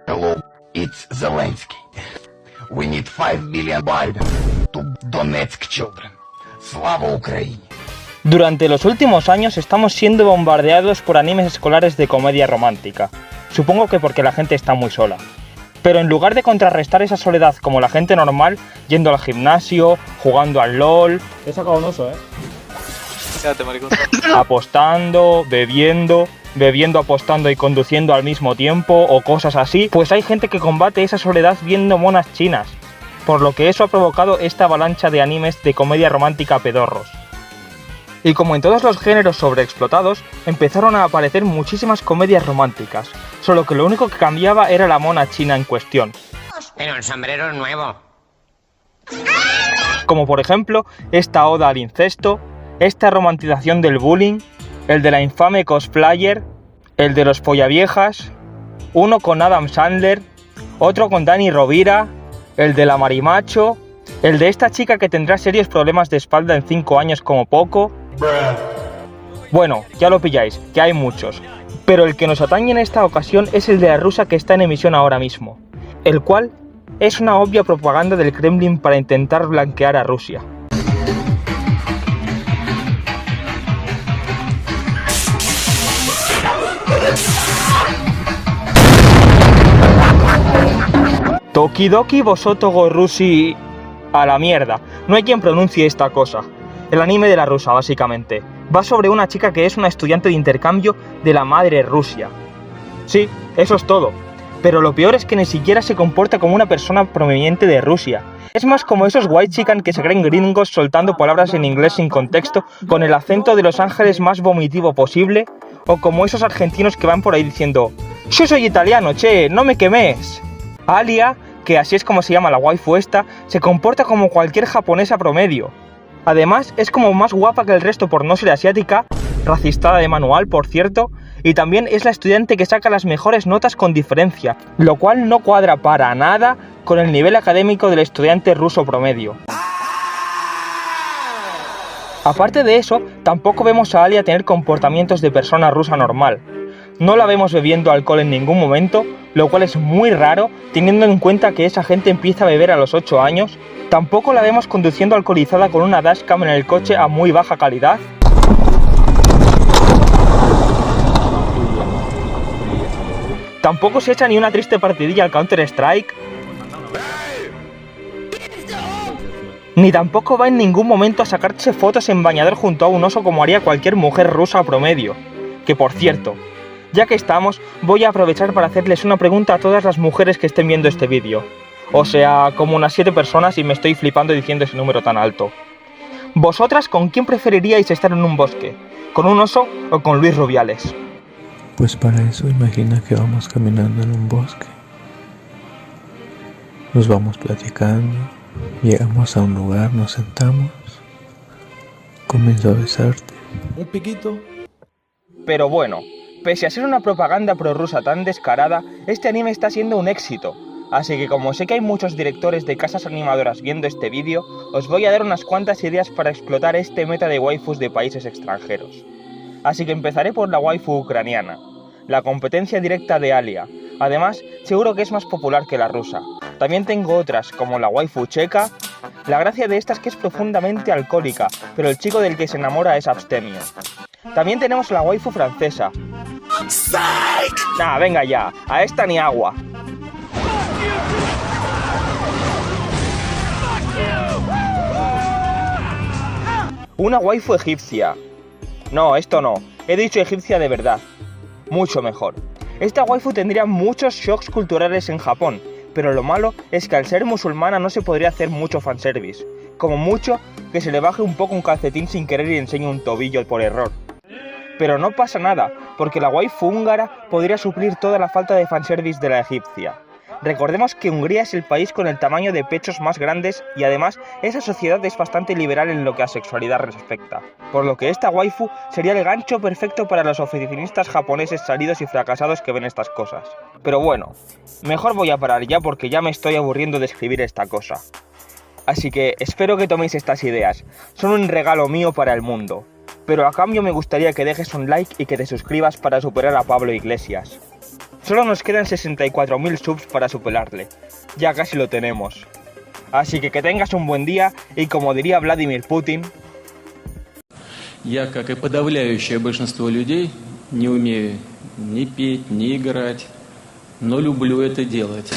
Hello, it's Zelensky. We need 5 billion Biden to Donetsk children. Slava Ukraini. Durante los últimos años estamos siendo bombardeados por animes escolares de comedia romántica. Supongo que porque la gente está muy sola. Pero en lugar de contrarrestar esa soledad como la gente normal, yendo al gimnasio, jugando al LOL... He sacado un oso, Quédate, maricón. Apostando, bebiendo, apostando y conduciendo al mismo tiempo o cosas así, pues hay gente que combate esa soledad viendo monas chinas. Por lo que eso ha provocado esta avalancha de animes de comedia romántica pedorros. Y como en todos los géneros sobreexplotados, empezaron a aparecer muchísimas comedias románticas, solo que lo único que cambiaba era la mona china en cuestión. Pero el sombrero es nuevo. Como por ejemplo, esta oda al incesto, esta romantización del bullying, el de la infame cosplayer, el de los follaviejas, uno con Adam Sandler, otro con Dani Rovira, el de la marimacho, el de esta chica que tendrá serios problemas de espalda en 5 años como poco. Bueno, ya lo pilláis, que hay muchos, pero el que nos atañe en esta ocasión es el de la rusa que está en emisión ahora mismo, el cual es una obvia propaganda del Kremlin para intentar blanquear a Rusia. Tokidoki Bosoto Gorushi... A la mierda, no hay quien pronuncie esta cosa. El anime de la rusa, básicamente. Va sobre una chica que es una estudiante de intercambio de la madre Rusia. Sí, eso es todo. Pero lo peor es que ni siquiera se comporta como una persona proveniente de Rusia. Es más como esos white chican que se creen gringos soltando palabras en inglés sin contexto con el acento de Los Ángeles más vomitivo posible, o como esos argentinos que van por ahí diciendo «Yo soy italiano, che, no me quemes». Alia, que así es como se llama la waifu esta, se comporta como cualquier japonesa promedio. Además, es como más guapa que el resto por no ser asiática, racistada de manual, por cierto, y también es la estudiante que saca las mejores notas con diferencia, lo cual no cuadra para nada con el nivel académico del estudiante ruso promedio. Aparte de eso, tampoco vemos a Alia tener comportamientos de persona rusa normal. No la vemos bebiendo alcohol en ningún momento, lo cual es muy raro teniendo en cuenta que esa gente empieza a beber a los 8 años. Tampoco la vemos conduciendo alcoholizada con una dashcam en el coche a muy baja calidad. Tampoco se echa ni una triste partidilla al Counter-Strike. Ni tampoco va en ningún momento a sacarse fotos en bañador junto a un oso como haría cualquier mujer rusa promedio. Que por cierto, ya que estamos, voy a aprovechar para hacerles una pregunta a todas las mujeres que estén viendo este vídeo. O sea, como unas 7 personas y me estoy flipando diciendo ese número tan alto. ¿Vosotras con quién preferiríais estar en un bosque? ¿Con un oso o con Luis Rubiales? Pues para eso imagina que vamos caminando en un bosque. Nos vamos platicando, llegamos a un lugar, nos sentamos, comienzo a besarte. Un piquito. Pero bueno, pese a ser una propaganda prorrusa tan descarada, este anime está siendo un éxito. Así que como sé que hay muchos directores de casas animadoras viendo este vídeo, os voy a dar unas cuantas ideas para explotar este meta de waifus de países extranjeros. Así que empezaré por la waifu ucraniana, la competencia directa de Alia. Además, seguro que es más popular que la rusa. También tengo otras, como la waifu checa. La gracia de esta es que es profundamente alcohólica, pero el chico del que se enamora es abstemio. También tenemos la waifu francesa. Nah, venga ya, a esta ni agua. Una waifu egipcia. No, esto no. He dicho egipcia de verdad. Mucho mejor. Esta waifu tendría muchos shocks culturales en Japón, pero lo malo es que al ser musulmana no se podría hacer mucho fanservice. Como mucho, que se le baje un poco un calcetín sin querer y enseñe un tobillo por error. Pero no pasa nada, porque la waifu húngara podría suplir toda la falta de fanservice de la egipcia. Recordemos que Hungría es el país con el tamaño de pechos más grandes y además esa sociedad es bastante liberal en lo que a sexualidad respecta, por lo que esta waifu sería el gancho perfecto para los oficinistas japoneses salidos y fracasados que ven estas cosas. Pero bueno, mejor voy a parar ya porque ya me estoy aburriendo de escribir esta cosa. Así que espero que toméis estas ideas, son un regalo mío para el mundo. Pero a cambio me gustaría que dejes un like y que te suscribas para superar a Pablo Iglesias. Solo nos quedan 64.000 subs para superarle. Ya casi lo tenemos. Así que tengas un buen día y como diría Vladimir Putin... Я, как и подавляющее большинство людей, не умею ни петь, ни играть, но люблю это делать.